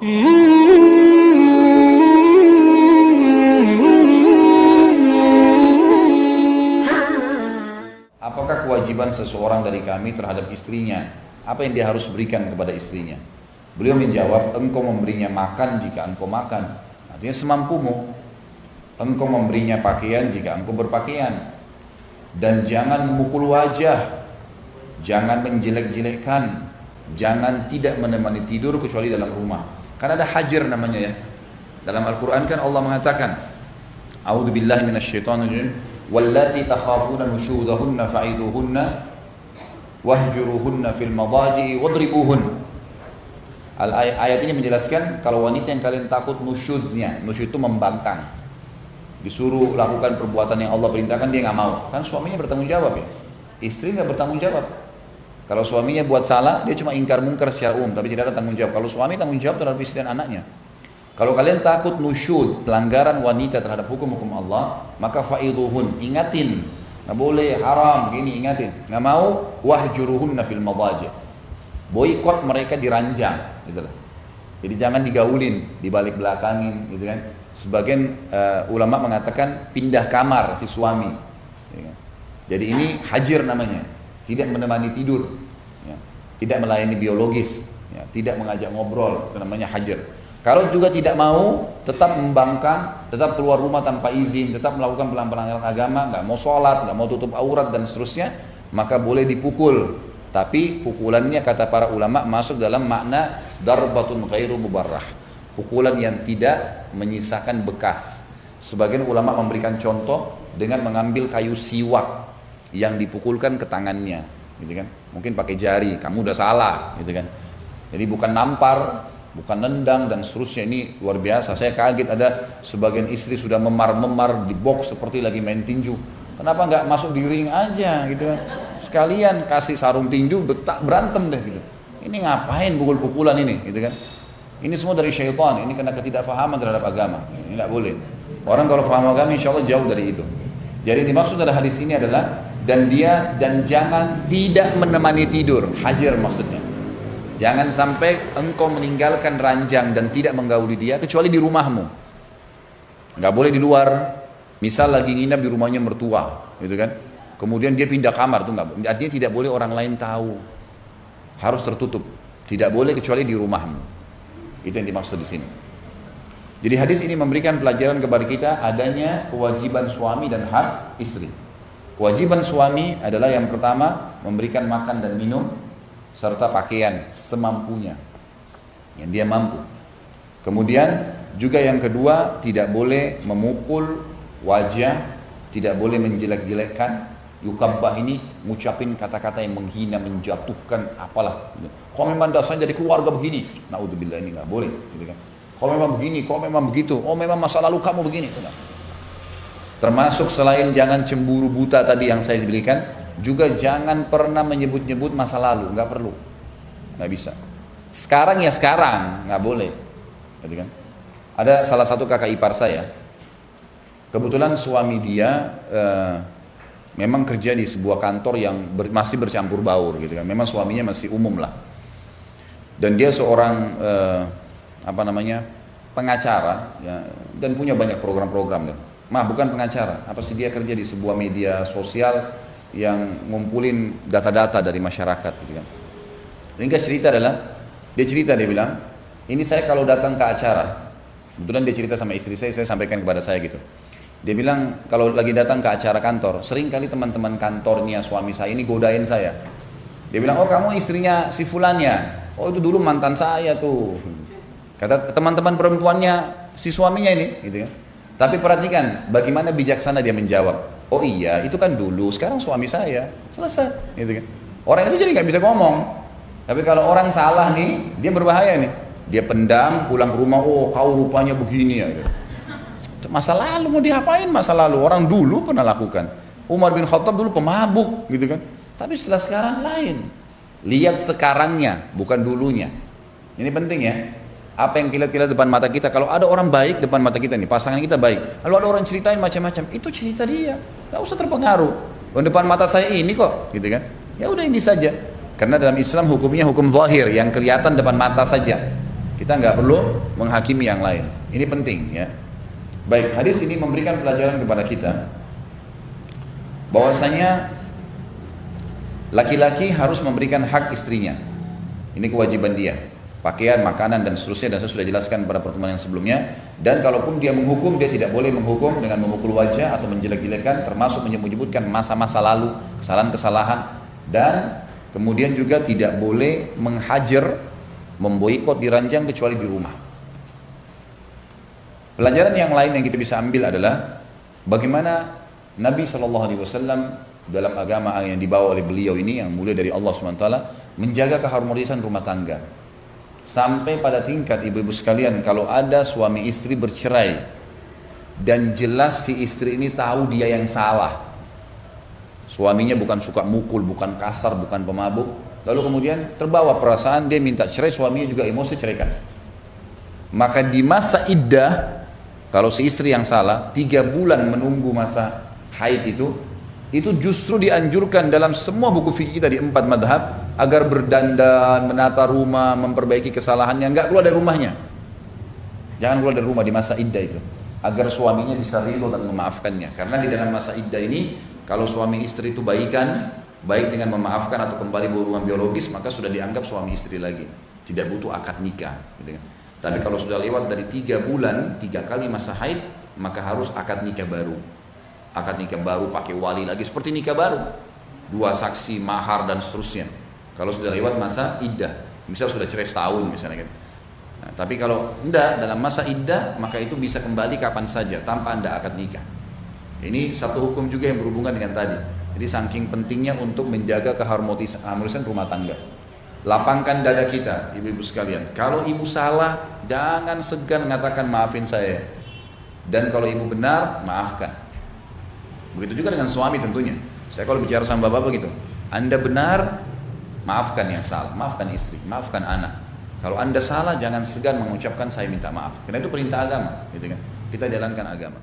Apakah kewajiban seseorang dari kami terhadap istrinya? Apa yang dia harus berikan kepada istrinya? Beliau menjawab, engkau memberinya makan jika engkau makan. Artinya semampumu. Engkau memberinya pakaian jika engkau berpakaian. Dan jangan memukul wajah. Jangan menjelek-jelekkan. Jangan tidak menemani tidur kecuali dalam rumah. Karena ada hajar namanya ya. Dalam Al-Quran kan Allah mengatakan, A'udzubillahi minasyaitonirrajim, wallati takhafuna nusyudahunna fa'iduhunna wahjuruhunna fil madaji'i wadribuhun. Ayat ini menjelaskan kalau wanita yang kalian takut nusyudnya, nusyud itu membangkang, disuruh lakukan perbuatan yang Allah perintahkan dia nggak mau, kan suaminya bertanggung jawab ya, istri nggak bertanggung jawab. Kalau suaminya buat salah dia cuma ingkar mungkar secara umum tapi tidak ada tanggung jawab. Kalau suami tanggung jawab terhadap istri dan anaknya. Kalau kalian takut nusyud, pelanggaran wanita terhadap hukum-hukum Allah, maka fa'iduhun, ingatin. Nggak boleh, haram, gini ingatin. Nggak mau, wahjuruhunna fil madaji'. Boikot mereka di ranjang, gitu lah. Jadi jangan digaulin, dibalik belakangin, gitu kan. Sebagian ulama mengatakan pindah kamar si suami. Ya. Jadi ini hajar namanya, tidak menemani tidur, ya. Tidak melayani biologis, ya. Tidak mengajak ngobrol, itu namanya hajar. Kalau juga tidak mau, tetap membangkang, tetap keluar rumah tanpa izin, tetap melakukan pelanggaran agama, nggak mau sholat, nggak mau tutup aurat dan seterusnya, maka boleh dipukul. Tapi pukulannya kata para ulama masuk dalam makna darbatun ghairu mubarrah, pukulan yang tidak menyisakan bekas. Sebagian ulama memberikan contoh dengan mengambil kayu siwak yang dipukulkan ke tangannya, gitu kan? Mungkin pakai jari, kamu udah salah, gitu kan? Jadi bukan nampar, bukan nendang dan seterusnya. Ini luar biasa. Saya kaget ada sebagian istri sudah memar-memar di box seperti lagi main tinju. Kenapa nggak masuk di ring aja gitu kan? Sekalian kasih sarung tinju berantem deh gitu. Ini ngapain pukul-pukulan ini gitu kan? Ini semua dari syaitan. Ini karena ketidakfahaman terhadap agama. Ini nggak boleh. Orang kalau paham agama insya Allah jauh dari itu. Jadi dimaksud dari hadis ini adalah dan jangan tidak menemani tidur. Hajar maksudnya. Jangan sampai engkau meninggalkan ranjang dan tidak menggauli dia kecuali di rumahmu. Nggak boleh di luar. Misal lagi nginap di rumahnya mertua, gitu kan? Kemudian dia pindah kamar, tuh nggak. Artinya tidak boleh orang lain tahu. Harus tertutup. Tidak boleh kecuali di rumahmu. Itu yang dimaksud di sini. Jadi hadis ini memberikan pelajaran kepada kita adanya kewajiban suami dan hak istri. Kewajiban suami adalah yang pertama memberikan makan dan minum serta pakaian semampunya yang dia mampu. Kemudian juga yang kedua tidak boleh memukul wajah, tidak boleh menjelek-jelekkan. Yukabbah ini ngucapin kata-kata yang menghina, menjatuhkan, apalah. Kau memang dasarnya dari keluarga begini, naudzubillah, ini nggak boleh, gitu kan? Kau memang begini, kau memang begitu, oh memang masa lalu kamu begini, itu nggak. Termasuk selain jangan cemburu buta tadi yang saya berikan, juga jangan pernah menyebut-nyebut masa lalu, nggak perlu, nggak bisa. Sekarang ya sekarang, nggak boleh, gitu kan? Ada salah satu kakak ipar saya, kebetulan suami dia memang kerja di sebuah kantor yang masih bercampur baur, gitu kan? Memang suaminya masih umum lah, dan dia seorang pengacara, ya, dan punya banyak program-program. Bukan pengacara, dia kerja di sebuah media sosial yang ngumpulin data-data dari masyarakat, gitu kan. Ringkas cerita adalah, dia bilang, ini saya kalau datang ke acara, kebetulan dia cerita sama istri saya sampaikan kepada saya gitu. Dia bilang kalau lagi datang ke acara kantor, sering kali teman-teman kantornya suami saya ini godain saya. Dia bilang, oh kamu istrinya si fulan ya? Oh itu dulu mantan saya tuh. Kata teman-teman perempuannya si suaminya ini, gitu kan. Tapi perhatikan bagaimana bijaksana dia menjawab. Oh iya, itu kan dulu, sekarang suami saya. Selesai, gitu kan. Orang itu jadi nggak bisa ngomong. Tapi kalau orang salah nih, dia berbahaya nih. Dia pendam, pulang ke rumah, oh kau rupanya begini ya. Masa lalu mau diapain masa lalu? Orang dulu pernah lakukan. Umar bin Khattab dulu pemabuk, gitu kan. Tapi setelah sekarang lain. Lihat sekarangnya, bukan dulunya. Ini penting ya. Apa yang kita lihat depan mata kita, kalau ada orang baik depan mata kita nih, pasangan kita baik, lalu ada orang ceritain macam-macam, itu cerita dia, nggak usah terpengaruh. Depan mata saya ini kok, gitu kan? Ya udah ini saja. Karena dalam Islam hukumnya hukum zahir, yang kelihatan depan mata saja. Kita nggak perlu menghakimi yang lain. Ini penting ya. Baik, hadis ini memberikan pelajaran kepada kita bahwasanya laki-laki harus memberikan hak istrinya. Ini kewajiban dia. Pakaian, makanan dan seterusnya, dan saya sudah jelaskan pada pertemuan yang sebelumnya. Dan kalaupun dia menghukum, dia tidak boleh menghukum dengan memukul wajah atau menjelek-jelekan, termasuk menyebut-nyebutkan masa-masa lalu, kesalahan-kesalahan, dan kemudian juga tidak boleh menghajar, memboikot, diranjang kecuali di rumah. Pelajaran yang lain yang kita bisa ambil adalah bagaimana Nabi SAW dalam agama yang dibawa oleh beliau ini, yang mulia dari Allah SWT, menjaga keharmonisan rumah tangga. Sampai pada tingkat ibu-ibu sekalian, kalau ada suami istri bercerai dan jelas si istri ini tahu dia yang salah, suaminya bukan suka mukul, bukan kasar, bukan pemabuk, lalu kemudian terbawa perasaan, dia minta cerai, suaminya juga emosi, ceraikan. Maka di masa iddah, kalau si istri yang salah, 3 bulan menunggu masa haid itu justru dianjurkan dalam semua buku fikih kita di 4 madhab, agar berdandan, menata rumah, memperbaiki kesalahannya, nggak keluar dari rumahnya. Jangan keluar dari rumah di masa iddah itu, agar suaminya bisa ridho dan memaafkannya. Karena di dalam masa iddah ini, kalau suami istri itu baikan, baik dengan memaafkan atau kembali berhubungan biologis, maka sudah dianggap suami istri lagi, tidak butuh akad nikah, gitu kan. Tapi kalau sudah lewat dari 3 bulan, 3 kali masa haid, maka harus akad nikah baru. Akad nikah baru pakai wali lagi, seperti nikah baru, 2 saksi, mahar dan seterusnya. Kalau sudah lewat masa iddah, misal sudah cerai setahun misalnya kan. Nah, tapi kalau enggak dalam masa iddah, maka itu bisa kembali kapan saja tanpa anda akad nikah. Ini satu hukum juga yang berhubungan dengan tadi. Jadi saking pentingnya untuk menjaga keharmonisan rumah tangga. Lapangkan dada kita, ibu-ibu sekalian. Kalau ibu salah, jangan segan mengatakan maafin saya. Dan kalau ibu benar, maafkan. Begitu juga dengan suami tentunya. Saya kalau bicara sama bapak begitu, anda benar, maafkan yang salah, maafkan istri, maafkan anak. Kalau anda salah, jangan segan mengucapkan saya minta maaf. Karena itu perintah agama, gitu kan? Kita jalankan agama.